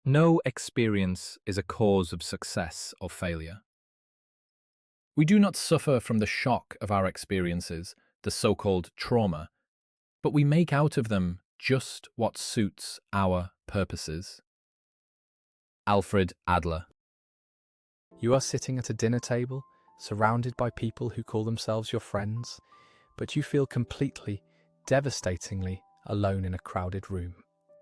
No experience is a cause of success or failure. We do not suffer from the shock of our experiences, the so-called trauma, but we make out of them just what suits our purposes. Alfred Adler. You are sitting at a dinner table, surrounded by people who call themselves your friends, but you feel completely, devastatingly alone in a crowded room.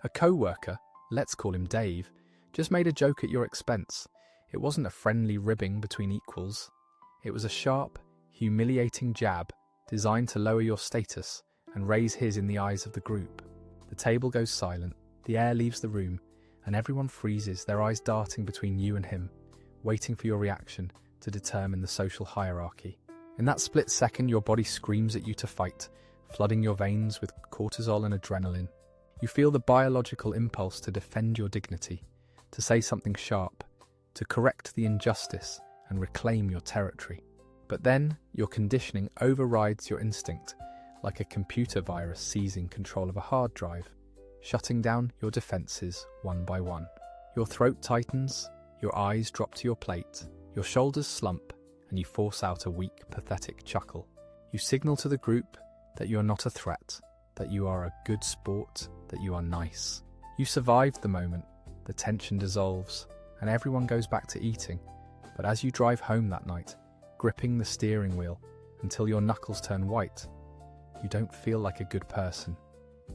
A co-worker, let's call him Dave, just made a joke at your expense. It wasn't a friendly ribbing between equals. It was a sharp, humiliating jab designed to lower your status and raise his in the eyes of the group. The table goes silent, the air leaves the room, and everyone freezes, their eyes darting between you and him, waiting for your reaction to determine the social hierarchy. In that split second, your body screams at you to fight, flooding your veins with cortisol and adrenaline. You feel the biological impulse to defend your dignity, to say something sharp, to correct the injustice and reclaim your territory. But then, your conditioning overrides your instinct, like a computer virus seizing control of a hard drive, shutting down your defenses one by one. Your throat tightens, your eyes drop to your plate, your shoulders slump, and you force out a weak, pathetic chuckle. You signal to the group that you are not a threat, that you are a good sport, that you are nice. You survived the moment, the tension dissolves, and everyone goes back to eating. But as you drive home that night, gripping the steering wheel until your knuckles turn white, you don't feel like a good person.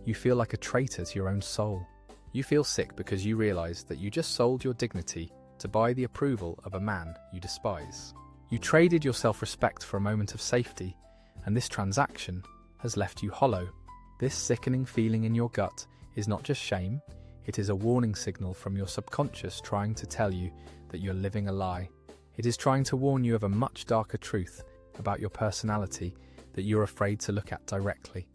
You feel like a traitor to your own soul. You feel sick because you realize that you just sold your dignity to buy the approval of a man you despise. You traded your self-respect for a moment of safety, and this transaction has left you hollow. This sickening feeling in your gut is not just shame, it is a warning signal from your subconscious trying to tell you that you're living a lie. It is trying to warn you of a much darker truth about your personality that you're afraid to look at directly.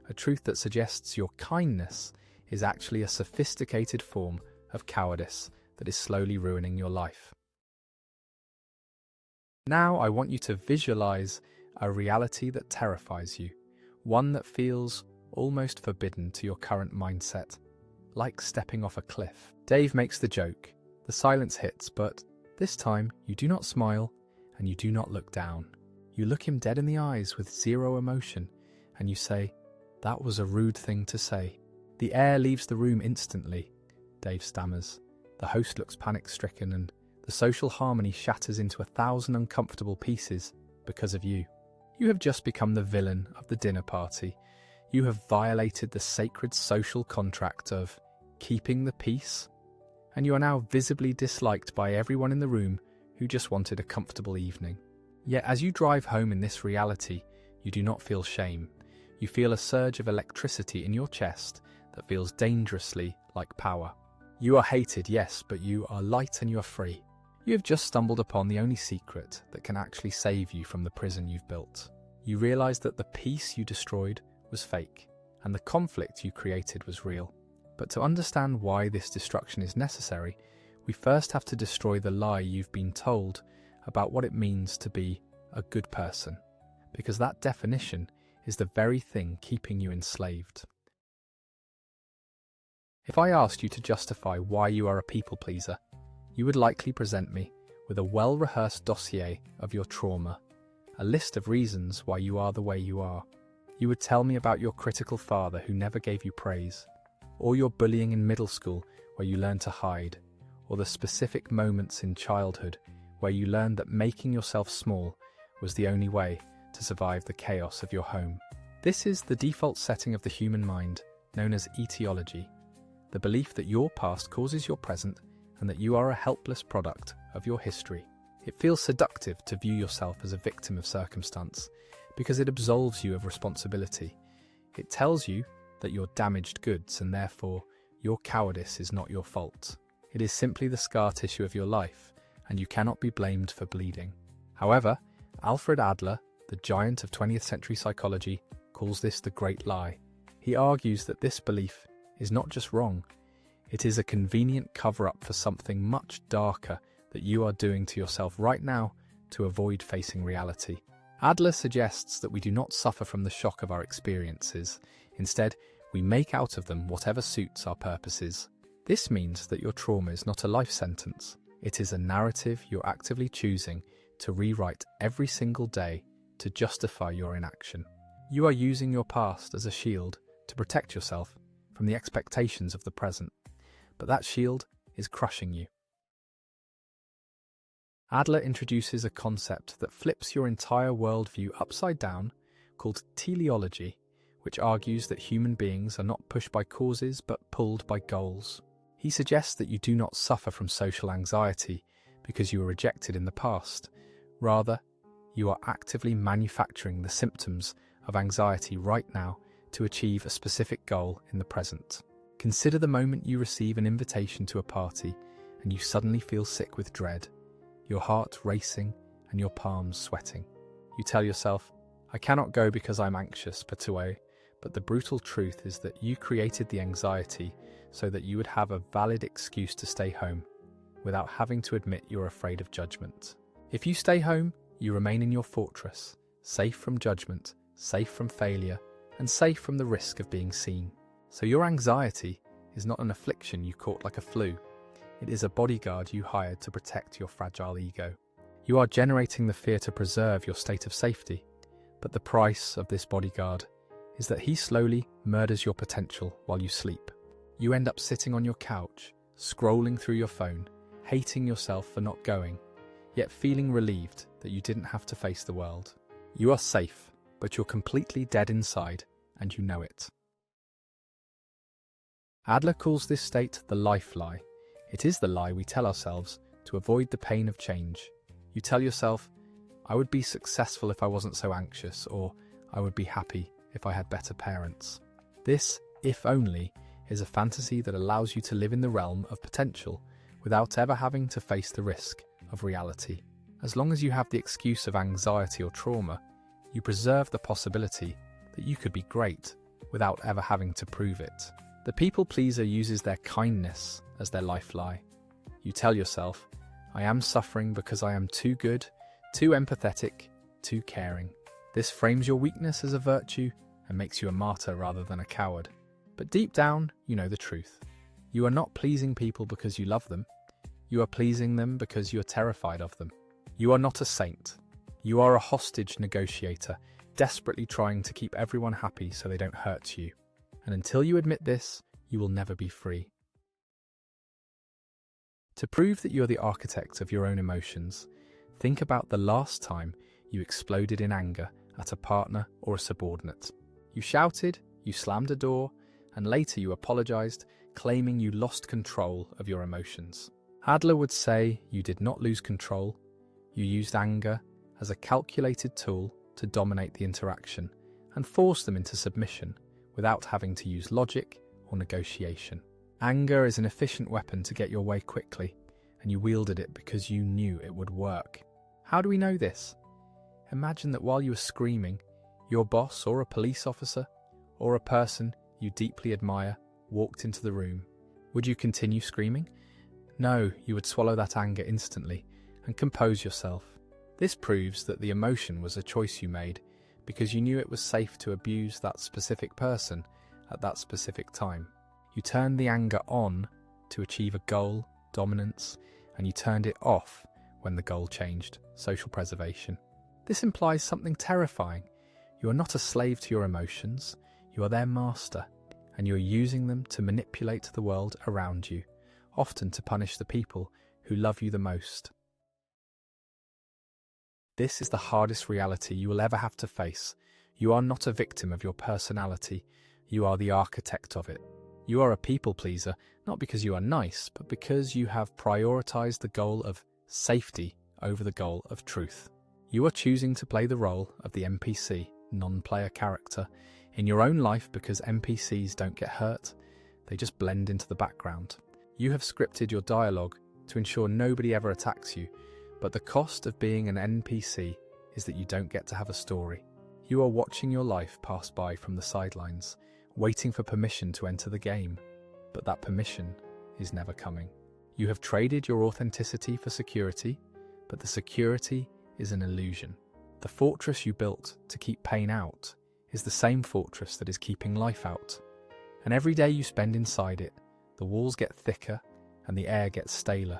A truth that suggests your kindness is actually a sophisticated form of cowardice that is slowly ruining your life. Now I want you to visualize a reality that terrifies you, one that feels almost forbidden to your current mindset, like stepping off a cliff. Dave makes the joke, the silence hits, but this time you do not smile and you do not look down. You look him dead in the eyes with zero emotion and you say, "That was a rude thing to say." The air leaves the room instantly, Dave stammers. The host looks panic-stricken and the social harmony shatters into 1,000 uncomfortable pieces because of you. You have just become the villain of the dinner party. You have violated the sacred social contract of keeping the peace, and you are now visibly disliked by everyone in the room who just wanted a comfortable evening. Yet as you drive home in this reality, you do not feel shame. You feel a surge of electricity in your chest that feels dangerously like power. You are hated, yes, but you are light and you are free. You have just stumbled upon the only secret that can actually save you from the prison you've built. You realize that the peace you destroyed was fake, and the conflict you created was real. But to understand why this destruction is necessary, we first have to destroy the lie you've been told about what it means to be a good person, because that definition is the very thing keeping you enslaved. If I asked you to justify why you are a people pleaser, you would likely present me with a well-rehearsed dossier of your trauma, a list of reasons why you are the way you are. You would tell me about your critical father who never gave you praise, or your bullying in middle school where you learned to hide, or the specific moments in childhood where you learned that making yourself small was the only way to survive the chaos of your home. This is the default setting of the human mind, known as etiology, the belief that your past causes your present and that you are a helpless product of your history. It feels seductive to view yourself as a victim of circumstance because it absolves you of responsibility. It tells you that you're damaged goods and therefore your cowardice is not your fault. It is simply the scar tissue of your life and you cannot be blamed for bleeding. However, Alfred Adler, the giant of 20th century psychology, calls this the great lie. He argues that this belief is not just wrong, it is a convenient cover-up for something much darker that you are doing to yourself right now to avoid facing reality. Adler suggests that we do not suffer from the shock of our experiences. Instead, we make out of them whatever suits our purposes. This means that your trauma is not a life sentence. It is a narrative you're actively choosing to rewrite every single day to justify your inaction. You are using your past as a shield to protect yourself from the expectations of the present, but that shield is crushing you. Adler introduces a concept that flips your entire worldview upside down called teleology, which argues that human beings are not pushed by causes but pulled by goals. He suggests that you do not suffer from social anxiety because you were rejected in the past. Rather, you are actively manufacturing the symptoms of anxiety right now to achieve a specific goal in the present. Consider the moment you receive an invitation to a party and you suddenly feel sick with dread, your heart racing and your palms sweating. You tell yourself, I cannot go because I'm anxious, but the brutal truth is that you created the anxiety so that you would have a valid excuse to stay home without having to admit you're afraid of judgment. If you stay home, you remain in your fortress, safe from judgment, safe from failure, and safe from the risk of being seen. So your anxiety is not an affliction you caught like a flu. It is a bodyguard you hired to protect your fragile ego. You are generating the fear to preserve your state of safety, but the price of this bodyguard is that he slowly murders your potential while you sleep. You end up sitting on your couch, scrolling through your phone, hating yourself for not going, yet feeling relieved that you didn't have to face the world. You are safe, but you're completely dead inside, and you know it. Adler calls this state the life lie. It is the lie we tell ourselves to avoid the pain of change. You tell yourself, I would be successful if I wasn't so anxious, or I would be happy if I had better parents. This, if only, is a fantasy that allows you to live in the realm of potential without ever having to face the risk of reality. As long as you have the excuse of anxiety or trauma, you preserve the possibility that you could be great without ever having to prove it. The people pleaser uses their kindness as their life lie. You tell yourself, I am suffering because I am too good, too empathetic, too caring. This frames your weakness as a virtue and makes you a martyr rather than a coward. But deep down, you know the truth. You are not pleasing people because you love them. You are pleasing them because you are terrified of them. You are not a saint. You are a hostage negotiator, desperately trying to keep everyone happy so they don't hurt you. And until you admit this, you will never be free. To prove that you are the architect of your own emotions, think about the last time you exploded in anger at a partner or a subordinate. You shouted, you slammed a door, and later you apologized, claiming you lost control of your emotions. Adler would say you did not lose control. You used anger as a calculated tool to dominate the interaction and force them into submission without having to use logic or negotiation. Anger is an efficient weapon to get your way quickly, and you wielded it because you knew it would work. How do we know this? Imagine that while you were screaming, your boss or a police officer or a person you deeply admire walked into the room. Would you continue screaming? No, you would swallow that anger instantly and compose yourself. This proves that the emotion was a choice you made because you knew it was safe to abuse that specific person at that specific time. You turned the anger on to achieve a goal, dominance, and you turned it off when the goal changed, social preservation. This implies something terrifying. You are not a slave to your emotions, you are their master, and you are using them to manipulate the world around you, often to punish the people who love you the most. This is the hardest reality you will ever have to face. You are not a victim of your personality, you are the architect of it. You are a people pleaser, not because you are nice, but because you have prioritized the goal of safety over the goal of truth. You are choosing to play the role of the NPC, non-player character, in your own life because NPCs don't get hurt, they just blend into the background. You have scripted your dialogue to ensure nobody ever attacks you, but the cost of being an NPC is that you don't get to have a story. You are watching your life pass by from the sidelines, waiting for permission to enter the game, but that permission is never coming. You have traded your authenticity for security, but the security is an illusion. The fortress you built to keep pain out is the same fortress that is keeping life out. And every day you spend inside it, The walls get thicker and the air gets staler.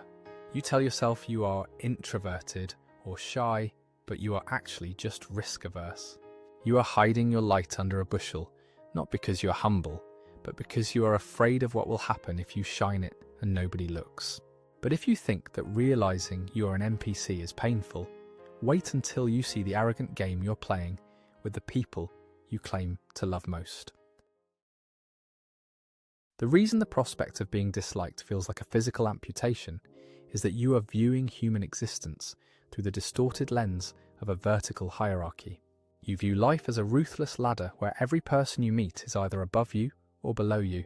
You tell yourself you are introverted or shy, but you are actually just risk-averse. You are hiding your light under a bushel, not because you are humble, but because you are afraid of what will happen if you shine it and nobody looks. But if you think that realizing you are an NPC is painful, wait until you see the arrogant game you're playing with the people you claim to love most. The reason the prospect of being disliked feels like a physical amputation is that you are viewing human existence through the distorted lens of a vertical hierarchy. You view life as a ruthless ladder where every person you meet is either above you or below you.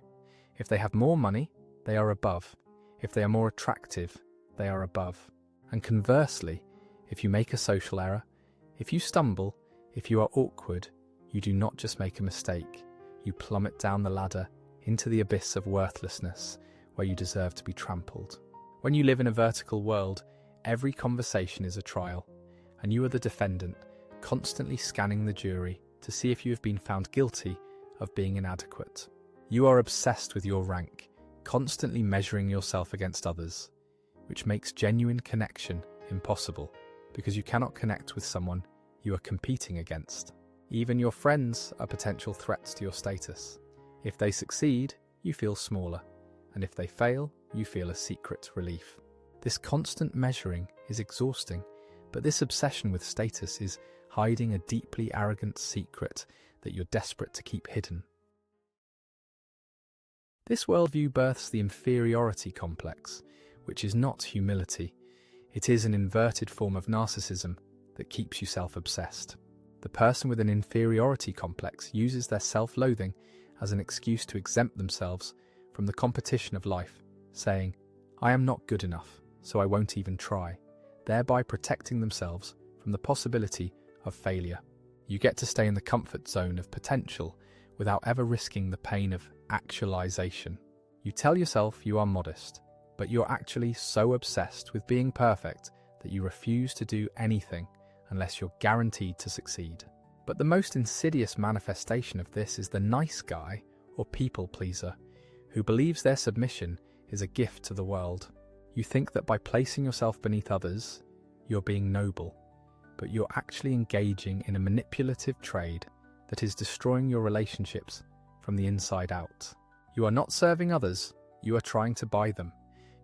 If they have more money, they are above. If they are more attractive, they are above. And conversely, if you make a social error, if you stumble, if you are awkward, you do not just make a mistake, you plummet down the ladder into the abyss of worthlessness where you deserve to be trampled. When you live in a vertical world, every conversation is a trial, and you are the defendant, constantly scanning the jury to see if you have been found guilty of being inadequate. You are obsessed with your rank, constantly measuring yourself against others, which makes genuine connection impossible because you cannot connect with someone you are competing against. Even your friends are potential threats to your status. If they succeed, you feel smaller, and if they fail, you feel a secret relief. This constant measuring is exhausting, but this obsession with status is hiding a deeply arrogant secret that you're desperate to keep hidden. This worldview births the inferiority complex, which is not humility. It is an inverted form of narcissism that keeps you self-obsessed. The person with an inferiority complex uses their self-loathing as an excuse to exempt themselves from the competition of life, saying, "I am not good enough, so I won't even try," thereby protecting themselves from the possibility of failure. You get to stay in the comfort zone of potential without ever risking the pain of actualization. You tell yourself you are modest, but you're actually so obsessed with being perfect that you refuse to do anything unless you're guaranteed to succeed. But the most insidious manifestation of this is the nice guy or people pleaser who believes their submission is a gift to the world. You think that by placing yourself beneath others, you're being noble, but you're actually engaging in a manipulative trade that is destroying your relationships from the inside out. You are not serving others, you are trying to buy them.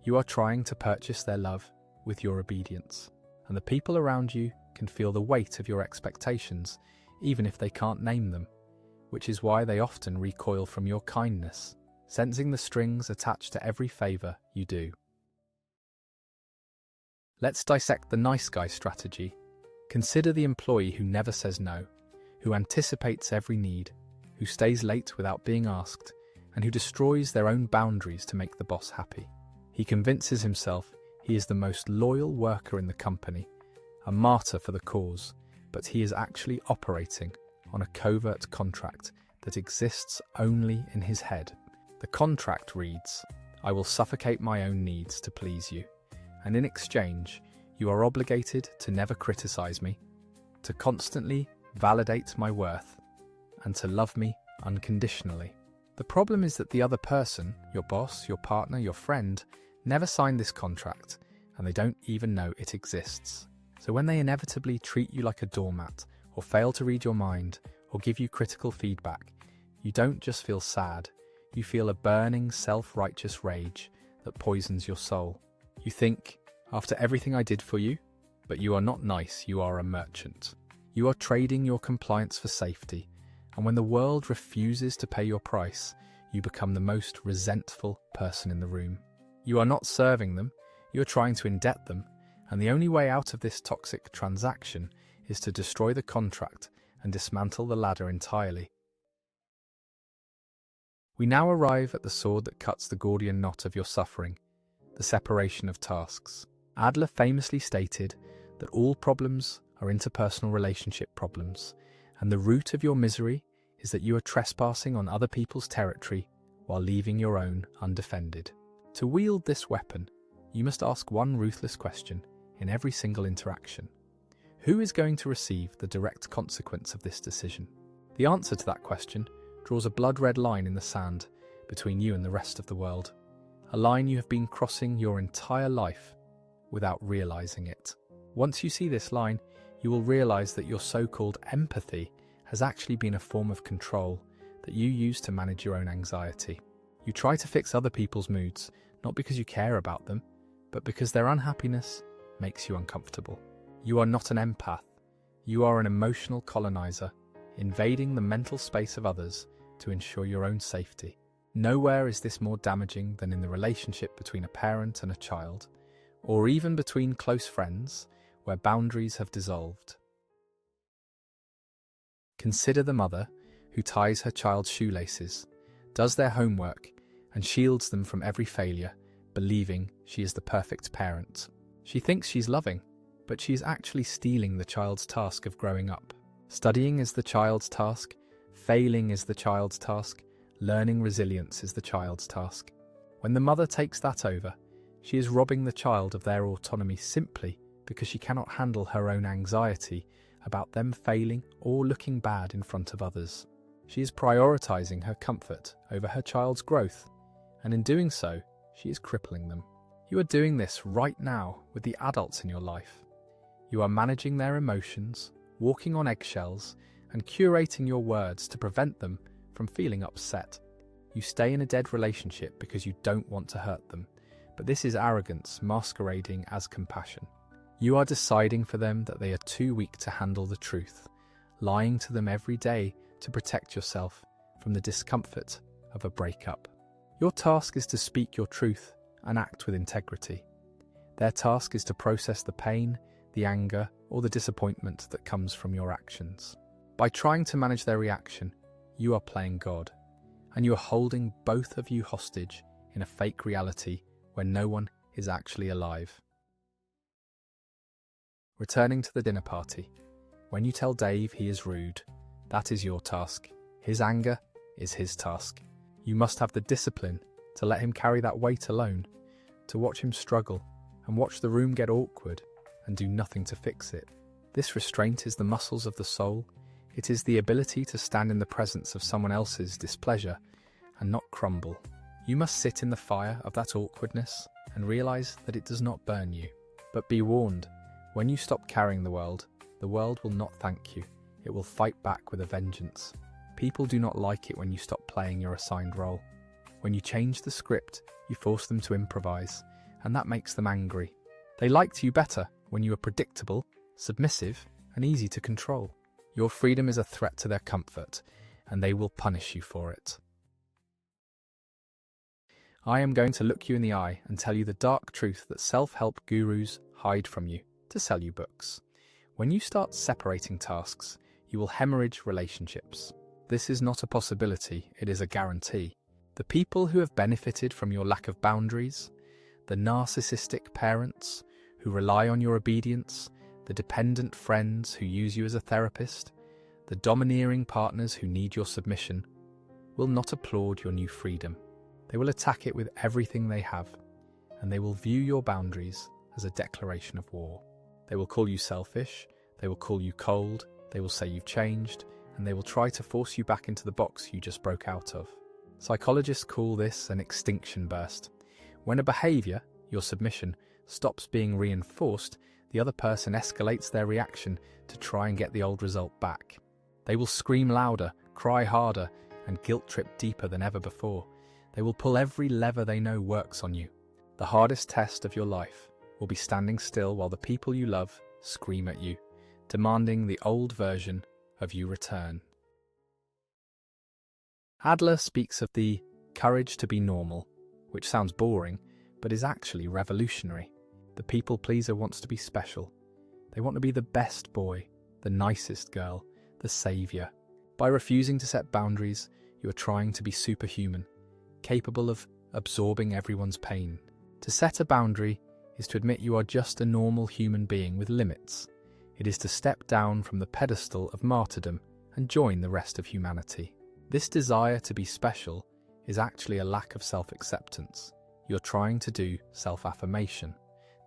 You are trying to purchase their love with your obedience. And the people around you can feel the weight of your expectations, even if they can't name them, which is why they often recoil from your kindness, sensing the strings attached to every favour you do. Let's dissect the nice guy strategy. Consider the employee who never says no, who anticipates every need, who stays late without being asked, and who destroys their own boundaries to make the boss happy. He convinces himself he is the most loyal worker in the company, a martyr for the cause, but he is actually operating on a covert contract that exists only in his head. The contract reads, "I will suffocate my own needs to please you, and in exchange, you are obligated to never criticize me, to constantly validate my worth, and to love me unconditionally." The problem is that the other person, your boss, your partner, your friend, never signed this contract, and they don't even know it exists. So when they inevitably treat you like a doormat, or fail to read your mind, or give you critical feedback, you don't just feel sad, you feel a burning, self-righteous rage that poisons your soul. You think, after everything I did for you, but you are not nice, you are a merchant. You are trading your compliance for safety, and when the world refuses to pay your price, you become the most resentful person in the room. You are not serving them, you are trying to indebt them, and the only way out of this toxic transaction is to destroy the contract and dismantle the ladder entirely. We now arrive at the sword that cuts the Gordian knot of your suffering, the separation of tasks. Adler famously stated that all problems are interpersonal relationship problems, and the root of your misery is that you are trespassing on other people's territory while leaving your own undefended. To wield this weapon, you must ask one ruthless question in every single interaction. Who is going to receive the direct consequence of this decision? The answer to that question draws a blood-red line in the sand between you and the rest of the world. a line you have been crossing your entire life without realizing it. Once you see this line, you will realize that your so-called empathy has actually been a form of control that you use to manage your own anxiety. You try to fix other people's moods, not because you care about them, but because their unhappiness makes you uncomfortable. You are not an empath. You are an emotional colonizer, invading the mental space of others to ensure your own safety. Nowhere is this more damaging than in the relationship between a parent and a child, or even between close friends where boundaries have dissolved. Consider the mother who ties her child's shoelaces, does their homework, and shields them from every failure, believing she is the perfect parent. She thinks she's loving, but she is actually stealing the child's task of growing up. Studying is the child's task, failing is the child's task, learning resilience is the child's task. When the mother takes that over, she is robbing the child of their autonomy simply because she cannot handle her own anxiety about them failing or looking bad in front of others. She is prioritizing her comfort over her child's growth, and in doing so, she is crippling them. You are doing this right now with the adults in your life. You are managing their emotions, walking on eggshells, and curating your words to prevent them from feeling upset. You stay in a dead relationship because you don't want to hurt them, but this is arrogance masquerading as compassion. You are deciding for them that they are too weak to handle the truth, lying to them every day to protect yourself from the discomfort of a breakup. Your task is to speak your truth and act with integrity. Their task is to process the pain, the anger, or the disappointment that comes from your actions. By trying to manage their reaction, you are playing God, and you are holding both of you hostage in a fake reality where no one is actually alive. Returning to the dinner party. When you tell Dave he is rude, that is your task. His anger is his task. You must have the discipline to let him carry that weight alone, to watch him struggle and watch the room get awkward and do nothing to fix it. This restraint is the muscles of the soul. It is the ability to stand in the presence of someone else's displeasure and not crumble. You must sit in the fire of that awkwardness and realize that it does not burn you. But be warned, when you stop carrying the world will not thank you. It will fight back with a vengeance. People do not like it when you stop playing your assigned role. When you change the script, you force them to improvise, and that makes them angry. They liked you better when you were predictable, submissive, and easy to control. Your freedom is a threat to their comfort, and they will punish you for it. I am going to look you in the eye and tell you the dark truth that self-help gurus hide from you to sell you books. When you start separating tasks, you will hemorrhage relationships. This is not a possibility, it is a guarantee. The people who have benefited from your lack of boundaries, the narcissistic parents who rely on your obedience, the dependent friends who use you as a therapist, the domineering partners who need your submission, will not applaud your new freedom. They will attack it with everything they have, and they will view your boundaries as a declaration of war. They will call you selfish, they will call you cold, they will say you've changed, and they will try to force you back into the box you just broke out of. Psychologists call this an extinction burst. When a behavior, your submission, stops being reinforced, the other person escalates their reaction to try and get the old result back. They will scream louder, cry harder, and guilt trip deeper than ever before. They will pull every lever they know works on you. The hardest test of your life will be standing still while the people you love scream at you, demanding the old version of you return. Adler speaks of the courage to be normal, which sounds boring, but is actually revolutionary. The people pleaser wants to be special. They want to be the best boy, the nicest girl, the savior. By refusing to set boundaries, you are trying to be superhuman, capable of absorbing everyone's pain. To set a boundary is to admit you are just a normal human being with limits. It is to step down from the pedestal of martyrdom and join the rest of humanity. This desire to be special is actually a lack of self-acceptance. You're trying to do self-affirmation,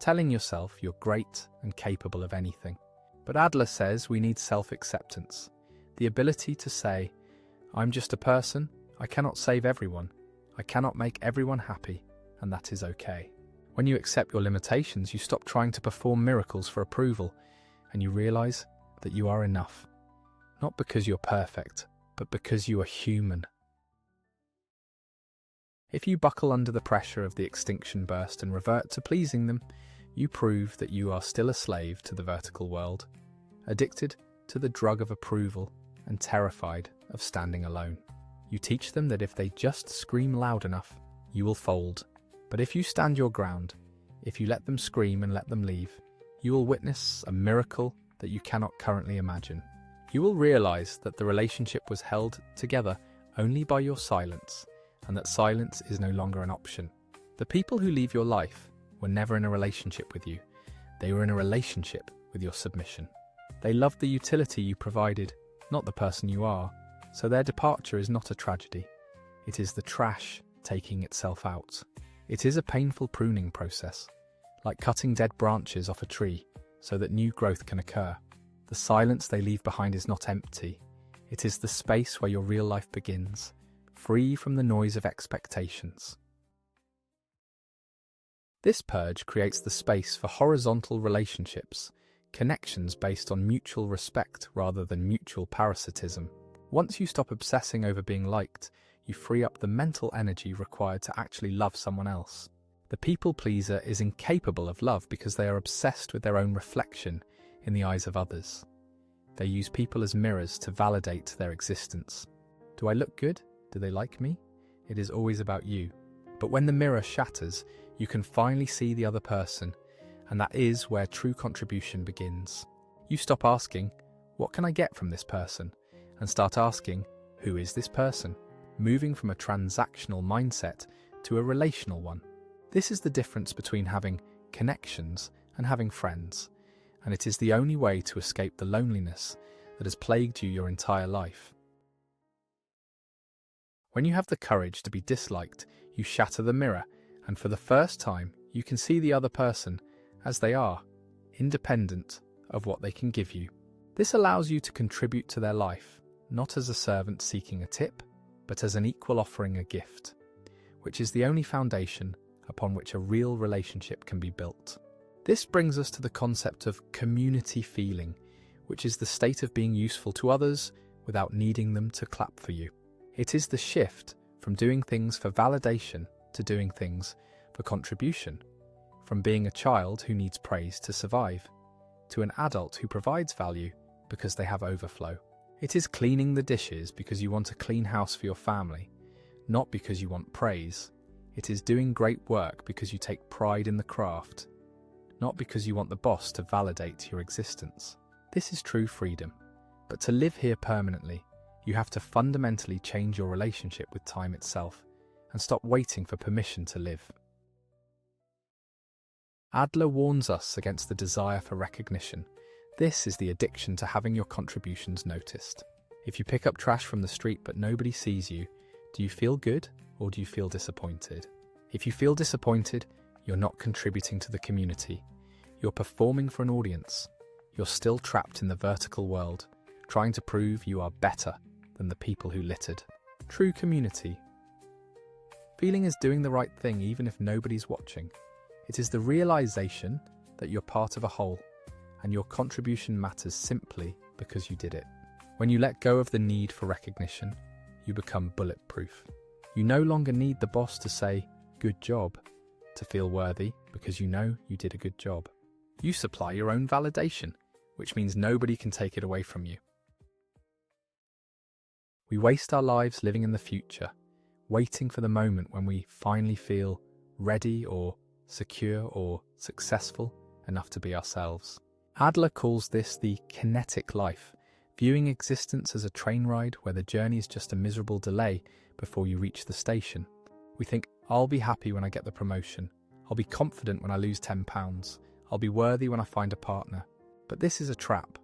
telling yourself you're great and capable of anything. But Adler says we need self-acceptance, the ability to say, I'm just a person, I cannot save everyone, I cannot make everyone happy, and that is okay. When you accept your limitations, you stop trying to perform miracles for approval, and you realize that you are enough. Not because you're perfect, but because you are human. If you buckle under the pressure of the extinction burst and revert to pleasing them, you prove that you are still a slave to the vertical world, addicted to the drug of approval and terrified of standing alone. You teach them that if they just scream loud enough, you will fold. But if you stand your ground, if you let them scream and let them leave, you will witness a miracle that you cannot currently imagine. You will realize that the relationship was held together only by your silence, and that silence is no longer an option. The people who leave your life were never in a relationship with you. They were in a relationship with your submission. They loved the utility you provided, not the person you are, so their departure is not a tragedy. It is the trash taking itself out. It is a painful pruning process, like cutting dead branches off a tree so that new growth can occur. The silence they leave behind is not empty. It is the space where your real life begins, free from the noise of expectations. This purge creates the space for horizontal relationships, connections based on mutual respect rather than mutual parasitism. Once you stop obsessing over being liked, you free up the mental energy required to actually love someone else. The people pleaser is incapable of love because they are obsessed with their own reflection in the eyes of others. They use people as mirrors to validate their existence. Do I look good? Do they like me? It is always about you. But when the mirror shatters, you can finally see the other person, and that is where true contribution begins. You stop asking, what can I get from this person? And start asking, who is this person? Moving from a transactional mindset to a relational one. This is the difference between having connections and having friends, and it is the only way to escape the loneliness that has plagued you your entire life. When you have the courage to be disliked, you shatter the mirror, and for the first time, you can see the other person as they are, independent of what they can give you. This allows you to contribute to their life, not as a servant seeking a tip, but as an equal offering a gift, which is the only foundation upon which a real relationship can be built. This brings us to the concept of community feeling, which is the state of being useful to others without needing them to clap for you. It is the shift from doing things for validation to doing things for contribution, from being a child who needs praise to survive, to an adult who provides value because they have overflow. It is cleaning the dishes because you want a clean house for your family, not because you want praise. It is doing great work because you take pride in the craft, not because you want the boss to validate your existence. This is true freedom. But to live here permanently, you have to fundamentally change your relationship with time itself and stop waiting for permission to live. Adler warns us against the desire for recognition. This is the addiction to having your contributions noticed. If you pick up trash from the street but nobody sees you, do you feel good or do you feel disappointed? If you feel disappointed, you're not contributing to the community. You're performing for an audience. You're still trapped in the vertical world, trying to prove you are better than the people who littered. True community. Feeling is doing the right thing even if nobody's watching. It is the realization that you're part of a whole, and your contribution matters simply because you did it. When you let go of the need for recognition, you become bulletproof. You no longer need the boss to say, "Good job," to feel worthy because you know you did a good job. You supply your own validation, which means nobody can take it away from you. We waste our lives living in the future, waiting for the moment when we finally feel ready or secure or successful enough to be ourselves. Adler calls this the kinetic life, viewing existence as a train ride where the journey is just a miserable delay before you reach the station. We think, I'll be happy when I get the promotion. I'll be confident when I lose £10. I'll be worthy when I find a partner. But this is a trap.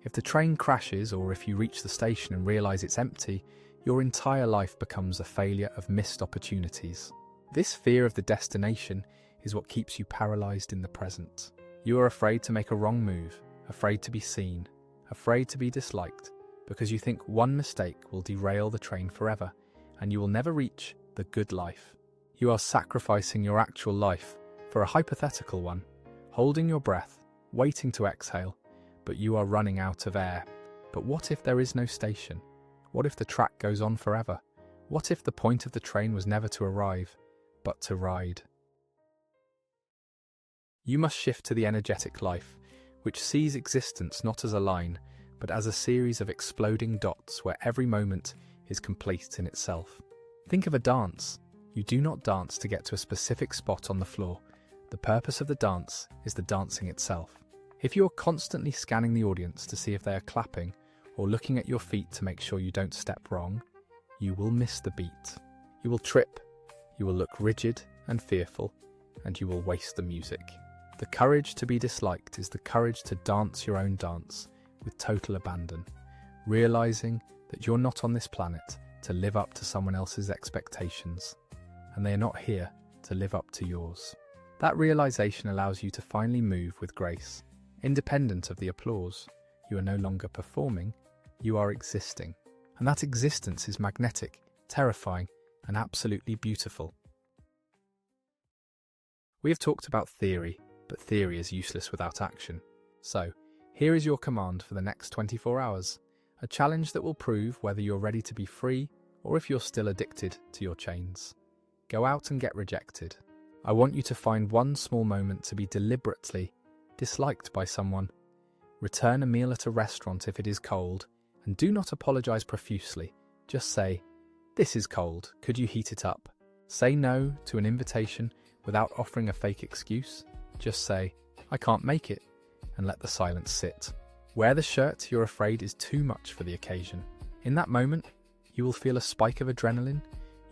If the train crashes or if you reach the station and realise it's empty, your entire life becomes a failure of missed opportunities. This fear of the destination is what keeps you paralysed in the present. You are afraid to make a wrong move, afraid to be seen, afraid to be disliked, because you think one mistake will derail the train forever, and you will never reach the good life. You are sacrificing your actual life for a hypothetical one, holding your breath, waiting to exhale, but you are running out of air. But what if there is no station? What if the track goes on forever? What if the point of the train was never to arrive, but to ride? You must shift to the energetic life, which sees existence not as a line, but as a series of exploding dots where every moment is complete in itself. Think of a dance. You do not dance to get to a specific spot on the floor. The purpose of the dance is the dancing itself. If you are constantly scanning the audience to see if they are clapping or looking at your feet to make sure you don't step wrong, you will miss the beat. You will trip, you will look rigid and fearful, and you will waste the music. The courage to be disliked is the courage to dance your own dance with total abandon, realizing that you're not on this planet to live up to someone else's expectations, and they are not here to live up to yours. That realization allows you to finally move with grace, independent of the applause. You are no longer performing, you are existing. And that existence is magnetic, terrifying, and absolutely beautiful. We have talked about theory, but theory is useless without action. So, here is your command for the next 24 hours, a challenge that will prove whether you're ready to be free or if you're still addicted to your chains. Go out and get rejected. I want you to find one small moment to be deliberately disliked by someone. Return a meal at a restaurant if it is cold, and do not apologize profusely. Just say, "This is cold, could you heat it up?" Say no to an invitation without offering a fake excuse. Just say, "I can't make it," and let the silence sit. Wear the shirt you're afraid is too much for the occasion. In that moment, you will feel a spike of adrenaline.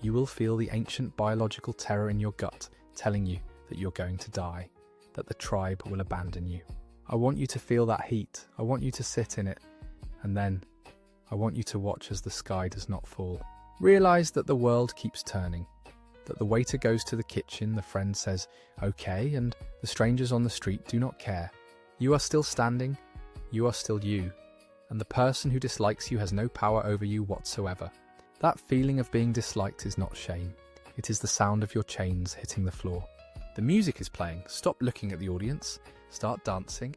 You will feel the ancient biological terror in your gut telling you that you're going to die, that the tribe will abandon you. I want you to feel that heat. I want you to sit in it. And then, I want you to watch as the sky does not fall. Realize that the world keeps turning, that the waiter goes to the kitchen, the friend says, "Okay," and the strangers on the street do not care. You are still standing, you are still you, and the person who dislikes you has no power over you whatsoever. That feeling of being disliked is not shame. It is the sound of your chains hitting the floor. The music is playing. Stop looking at the audience. Start dancing